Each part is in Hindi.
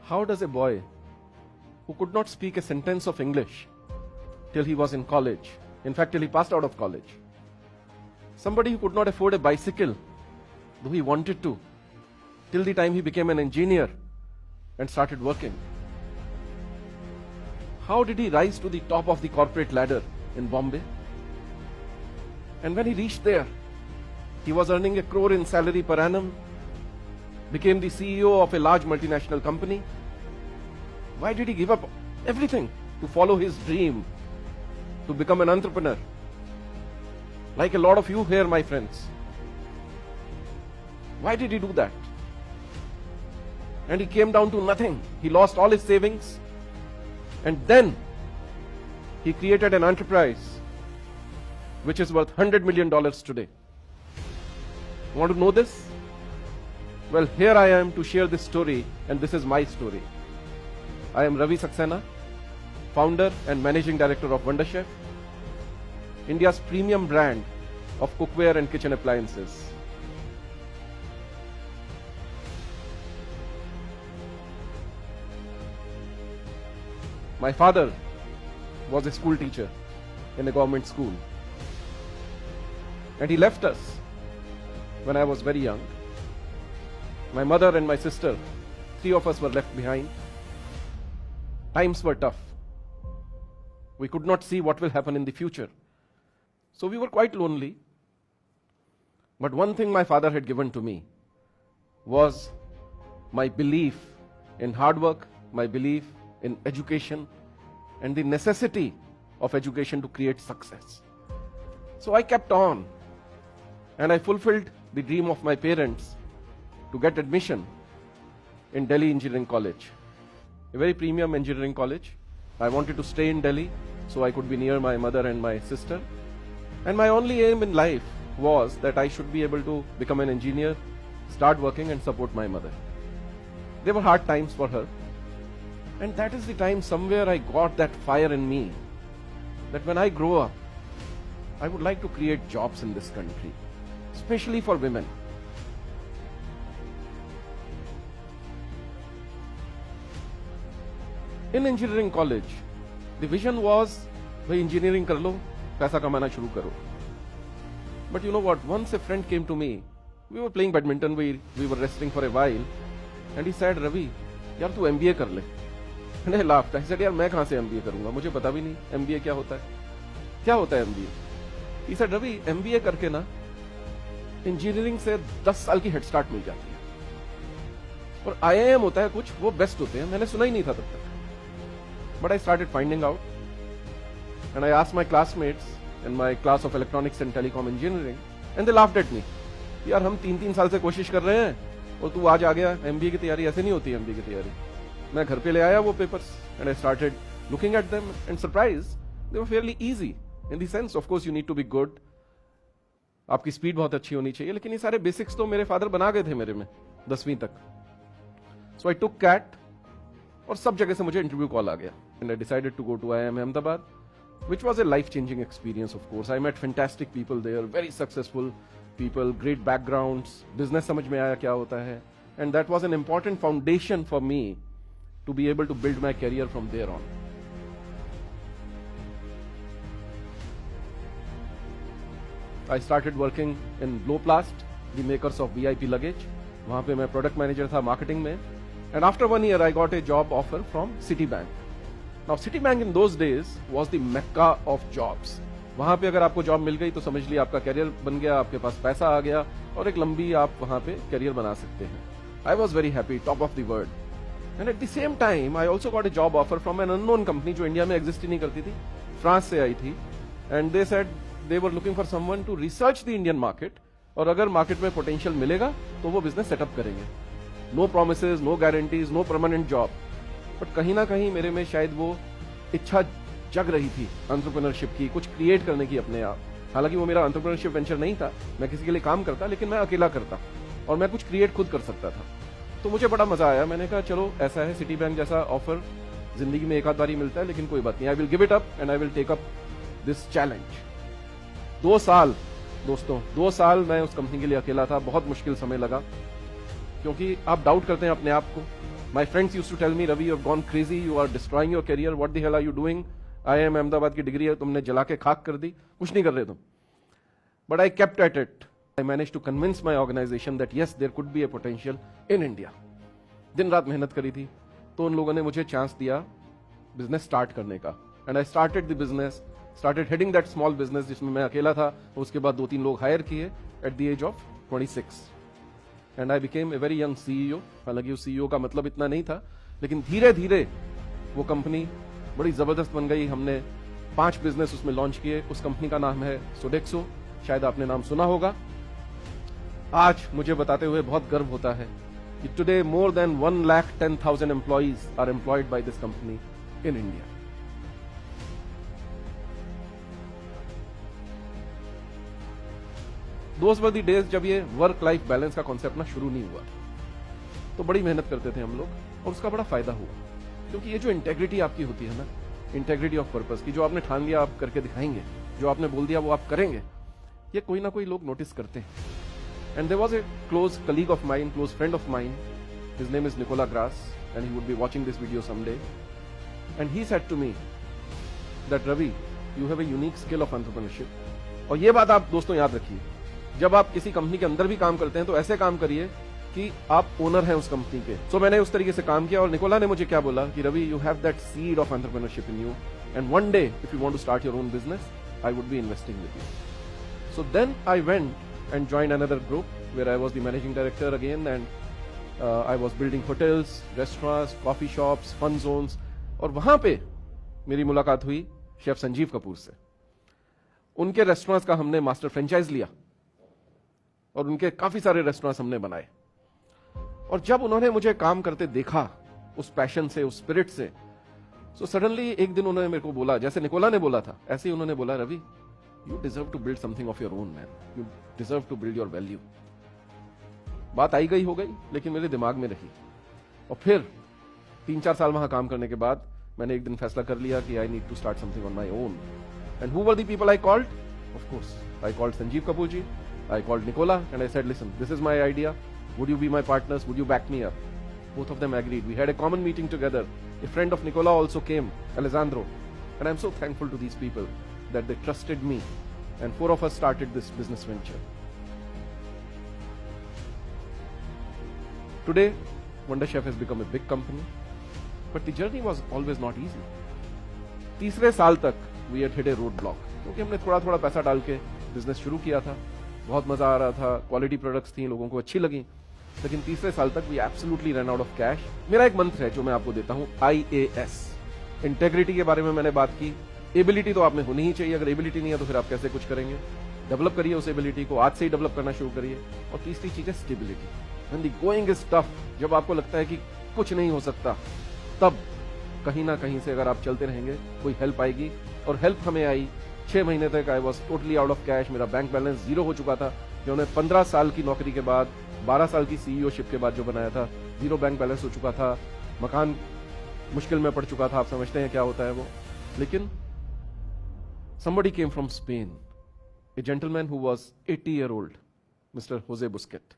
How does a boy who could not speak a sentence of English till he was in college, in fact till he passed out of college, somebody who could not afford a bicycle though he wanted to, till the time he became an engineer and started working, how did he rise to the top of the corporate ladder in Bombay? And when he reached there, he was earning ₹1 crore in salary per annum, became the CEO of a large multinational company. Why did he give up everything to follow his dream, to become an entrepreneur? Like a lot of you here, my friends. Why did he do that? And he came down to nothing. He lost all his savings. And then he created an enterprise which is worth $100 million today. Want to know this? Well, here I am to share this story, and this is my story. I am Ravi Saxena, founder and managing director of WonderChef, India's premium brand of cookware and kitchen appliances. My father was a school teacher in a government school, and he left us when I was very young. My mother and my sister, 3 of us were left behind. Times were tough. We could not see what will happen in the future. So we were quite lonely. But one thing my father had given to me was my belief in hard work, my belief in education, and the necessity of education to create success. So I kept on, and I fulfilled the dream of my parents to get admission in Delhi Engineering College, a very premium engineering college. I wanted to stay in Delhi so I could be near my mother and my sister. And my only aim in life was that I should be able to become an engineer, start working and support my mother. There were hard times for her. And that is the time somewhere I got that fire in me that when I grow up, I would like to create jobs in this country, especially for women. In engineering college, the vision was, bhai engineering kar lo, paisa kamana shuru karo. But you know what, once a friend came to me, we were playing badminton, we were resting for a while, and he said, Ravi, yaar tu MBA kar le. And I laughed. I said, yaar मैं कहाँ से MBA करूँगा, मुझे पता भी नहीं MBA क्या होता है. क्या होता है MBA? He said, Ravi, MBA करके ना इंजीनियरिंग से 10 साल की हेड स्टार्ट मिल जाती है. और IIM होता है कुछ, वो बेस्ट होते हैं, मैंने सुना ही नहीं था तब तक. But I started finding out, and I asked my classmates in my class of electronics and telecom engineering, and they laughed at me. यार हम 3-3 साल से कोशिश कर रहे हैं और तू आज आ गया MBA की तैयारी. ऐसे नहीं होती MBA की तैयारी. मैं घर पे ले आया वो papers, and I started looking at them, and surprised, they were fairly easy in the sense, of course you need to be good. आपकी स्पीड बहुत अच्छी होनी चाहिए, लेकिन ये सारे बेसिक्स तो मेरे फादर बना गए थे मेरे में 10वीं तक. So I took CAT, और सब जगह से मुझे इंटरव्यू कॉल आ गया, and I decided to go to IIM Ahmedabad, which was a life-changing experience. Of course, I met fantastic people there, very successful people, great backgrounds. Business समझ में आया क्या होता है, and that was an important foundation for me to be able to build my career from there on. I started working in Blowplast, the makers of VIP luggage. वहाँ पे मैं product manager था marketing में. And after 1 year, I got a job offer from Citibank. Now, Citibank in those days was the mecca of jobs. वहाँ पे अगर आपको जॉब मिल गई तो समझ लिया आपका कैरियर बन गया, आपके पास पैसा आ गया और एक लंबी आप वहाँ पे कैरियर बना सकते हैं. I was very happy, top of the world. And at the same time, I also got a job offer from an unknown company जो इंडिया में एग्जिस्ट ही नहीं करती थी, फ्रांस से आई थी. And they said they were looking for someone to research the Indian market, और अगर मार्केट में पोटेंशियल मिलेगा तो वो बिजनेस सेटअप करेंगे. No promises, no guarantees, no permanent job. But कहीं ना कहीं मेरे में शायद वो इच्छा जग रही थी एंटरप्रेन्योरशिप की, कुछ क्रिएट करने की अपने आप. हालांकि वो मेरा एंटरप्रेन्योरशिप वेंचर नहीं था, मैं किसी के लिए काम करता, लेकिन मैं अकेला करता और मैं कुछ क्रिएट खुद कर सकता था. तो मुझे बड़ा मजा आया. मैंने कहा चलो ऐसा है, सिटी बैंक जैसा ऑफर जिंदगी में एक आध बार ही मिलता है, लेकिन कोई बात नहीं, I will give it up and I will take up this challenge. 2 साल दोस्तों, 2 साल मैं उस कंपनी के लिए अकेला था. बहुत मुश्किल समय लगा, क्योंकि आप डाउट करते हैं अपने आप को, My friends used to tell me, Ravi, you have gone crazy, you are destroying your career, what the hell are you doing? IIM Ahmedabad की डिग्री है, तुमने जला के खाक कर दी, कुछ नहीं कर रहे तुम. But I kept at it. I managed to convince my organization that yes, there could be a potential in India. दिन रात मेहनत करी थी, तो उन लोगों ने मुझे चांस दिया बिजनेस स्टार्ट करने का. And I started the business, started heading that small business जिसमें मैं अकेला था. उसके बाद 2-3 लोग हायर किए at the age of 26. And I became a very young CEO. हालांकि उस सीईओ का मतलब इतना नहीं था, लेकिन धीरे धीरे वो कंपनी बड़ी जबरदस्त बन गई. हमने 5 बिजनेस उसमें लॉन्च किए. उस कंपनी का नाम है सोडेक्सो, शायद आपने नाम सुना होगा. आज मुझे बताते हुए बहुत गर्व होता है कि today more than 1,10,000 employees are employed by this company in India. Those were the days जब ये वर्क लाइफ बैलेंस का कॉन्सेप्ट ना शुरू नहीं हुआ, तो बड़ी मेहनत करते थे हम लोग और उसका बड़ा फायदा हुआ. क्योंकि ये जो इंटेग्रिटी आपकी होती है ना, इंटेग्रिटी ऑफ पर्पस की, जो आपने ठान लिया आप करके दिखाएंगे, जो आपने बोल दिया वो आप करेंगे, ये कोई ना कोई लोग नोटिस करते हैं. And there was a close colleague of mine, close friend of mine, his name is Nicola Gross, and he would be watching this video someday. And he said to me that Ravi, you have a unique skill of entrepreneurship. और ये बात आप दोस्तों याद रखिए, जब आप किसी कंपनी के अंदर भी काम करते हैं तो ऐसे काम करिए कि आप ओनर हैं उस कंपनी के. सो मैंने उस तरीके से काम किया. और निकोला ने मुझे क्या बोला कि Ravi, you have that seed of entrepreneurship in you, and one day if you want to start your own business, I would be investing with you. So then I went and joined another group where I was the managing director again, and I was building hotels, restaurants, coffee shops, fun zones. और वहां पे मेरी मुलाकात हुई शेफ संजीव कपूर से. उनके रेस्टोरेंट्स का हमने मास्टर फ्रेंचाइज लिया और उनके काफी सारे रेस्टोरेंट्स हमने बनाए. और जब उन्होंने मुझे काम करते देखा उस पैशन से, उस स्पिरिट से, सो सडनली एक दिन उन्होंने मेरे को बोला, जैसे निकोला ने बोला था ऐसे ही उन्होंने बोला, Ravi, you deserve to build something of your own man, you deserve to build your value. बात आई गई हो गई, लेकिन मेरे दिमाग में रही. और फिर 3-4 साल वहां काम करने के बाद मैंने एक दिन फैसला कर लिया कि I need to start something on my own. And who were the people I called? Of course I called Sanjeev Kapoor ji, I called Nicola and I said, listen, this is my idea. Would you be my partners? Would you back me up? Both of them agreed. We had a common meeting together. A friend of Nicola also came, Alessandro. And I'm so thankful to these people that they trusted me. And 4 of us started this business venture. Today, Wonder Chef has become a big company. But the journey was always not easy. तीसरे साल तक we had hit a roadblock. क्योंकि हमने थोड़ा थोड़ा पैसा डाल के बिजनेस शुरू किया था, बहुत मजा आ रहा था, क्वालिटी प्रोडक्ट्स थी, लोगों को अच्छी लगी. लेकिन तीसरे साल तक we absolutely run out of cash. मेरा एक मंत्र है जो मैं आपको देता हूं, IAS. इंटेग्रिटी के बारे में मैंने बात की. एबिलिटी तो आप में होनी ही चाहिए. अगर एबिलिटी नहीं है तो फिर आप कैसे कुछ करेंगे? डेवलप करिए उस एबिलिटी को, आज से ही डेवलप करना शुरू करिए. और तीसरी चीज है stability. When the going is tough, जब आपको लगता है कि कुछ नहीं हो सकता, तब कहीं ना कहीं से अगर आप चलते रहेंगे कोई हेल्प आएगी. और हेल्प हमें आई. 6 महीने तक I was totally out of cash. मेरा बैंक बैलेंस 0 हो चुका था. जो उन्हें 15 साल की नौकरी के बाद, 12 साल की सीईओशिप के बाद जो बनाया था, 0 बैंक बैलेंस हो चुका था. मकान मुश्किल में पड़ चुका था. आप समझते हैं क्या होता है वो. लेकिन somebody came from Spain, a gentleman who was 80-year-old, Mr. Jose Busquet.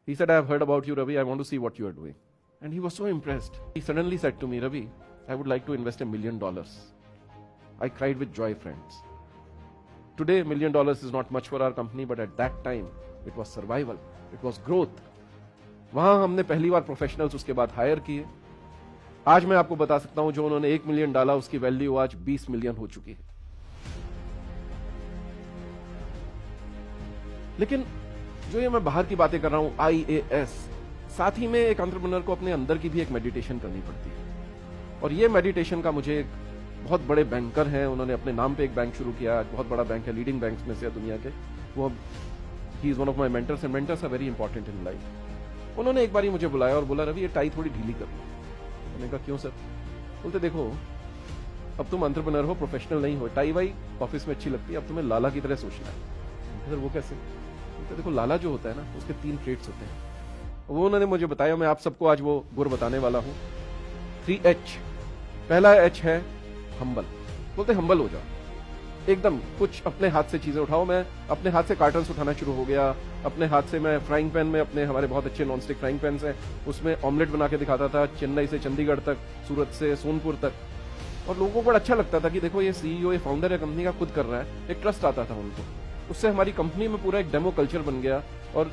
He said, I have heard about you, Ravi. I want to see what you are doing. And he was so impressed. He suddenly said to me, Ravi, I would like to invest $1 million. I cried with joy, friends. Today, $1 million is not much for our company, but at that time, it was survival. It was growth. वहां हमने पहली बार प्रोफेशनल्स उसके बाद हायर किए. आज मैं आपको बता सकता हूं, जो उन्होंने $1 मिलियन डाला, उसकी वैल्यू आज 20 मिलियन हो चुकी है. लेकिन जो ये मैं बाहर की बातें कर रहा हूं, IAS, साथ ही में एक एंटरप्रेन्योर को अपने अंदर की भी एक मेडिटेशन करनी पड़ती है. और ये मेडिटेशन का मुझे बहुत बड़े बैंकर हैं, उन्होंने अपने नाम पे एक बैंक शुरू किया. बहुत बड़ा बैंक है, लीडिंग बैंक में से है दुनिया के. वो he is one of my mentors, and mentors are very important in life. उन्होंने एक बारी मुझे बुलाया और बोला, रवि ये टाई थोड़ी ढीली कर लो. मैंने कहा क्यों सर? बोलते देखो, अब तुम एंटरप्रेन्योर हो, प्रोफेशनल नहीं हो. टाई वाई ऑफिस में अच्छी लगती है, अब तुम्हें लाला की तरह सोचना है. सर वो कैसे? बोलते देखो, लाला जो होता है ना, उसके 3 ट्रेट्स होते हैं. वो उन्होंने मुझे बताया. मैं आप सबको आज वो गुर बताने वाला हूं. 3H. पहला H है हम्बल. बोलते हम्बल हो जाओ. एकदम कुछ अपने हाथ से चीजें उठाओ। मैं अपने हाथ से कार्टन्स उठाना शुरू हो गया, अपने हाथ से मैं फ्राइंग पैन में, अपने हमारे बहुत अच्छे नॉन स्टिक फ्राइंग पैन हैं, उसमें ऑमलेट बना के दिखाता था, चेन्नई से चंडीगढ़ तक, सूरत से सोनपुर तक। और लोगों को बड़ा अच्छा लगता था कि देखो ये सीईओ, ये फाउंडर है कंपनी का, खुद कर रहा है। एक ट्रस्ट आता था उनको। उससे हमारी कंपनी में पूरा एक डेमो कल्चर बन गया। और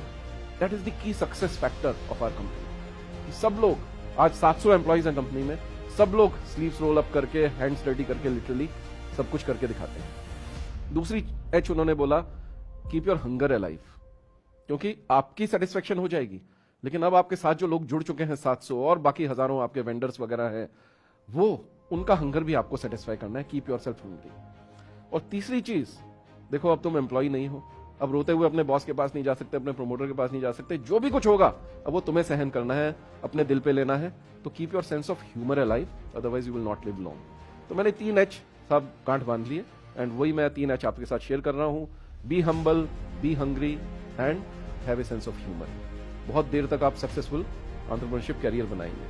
that is the key success factor of our company. सब लोग, आज 700 एम्प्लॉइज हैं कंपनी में, सब लोग स्लीव्स रोल अप करके, हैंड्स डर्टी करके, लिटरली सब कुछ करके दिखाते हैं। दूसरी एच उन्होंने बोला, कीप योर हंगर अलाइव। क्योंकि आपकी सेटिस्फेक्शन हो जाएगी, लेकिन अब आपके साथ जो लोग जुड़ चुके हैं 700 और बाकी हजारों आपके वेंडर्स वगैरह हैं, वो उनका हंगर भी आपको सेटिस्फाई करना है। Keep your self hungry. और तीसरी चीज, देखो अब तुम एम्प्लॉय नहीं हो, अब रोते हुए अपने बॉस के पास नहीं जा सकते, अपने प्रमोटर के पास नहीं जा सकते। जो भी कुछ होगा अब वो तुम्हें सहन करना है, अपने दिल पे लेना है। तो keep your sense of humour alive, otherwise you will not live long. तो मैंने 3 एच सब गांठ बांध लिए, एंड वही मैं 3 एच आपके साथ शेयर कर रहा हूं। Be humble, be hungry and have a sense of humour. बहुत देर तक आप सक्सेसफुल एंटरप्रेन्योरशिप कैरियर बनाएंगे।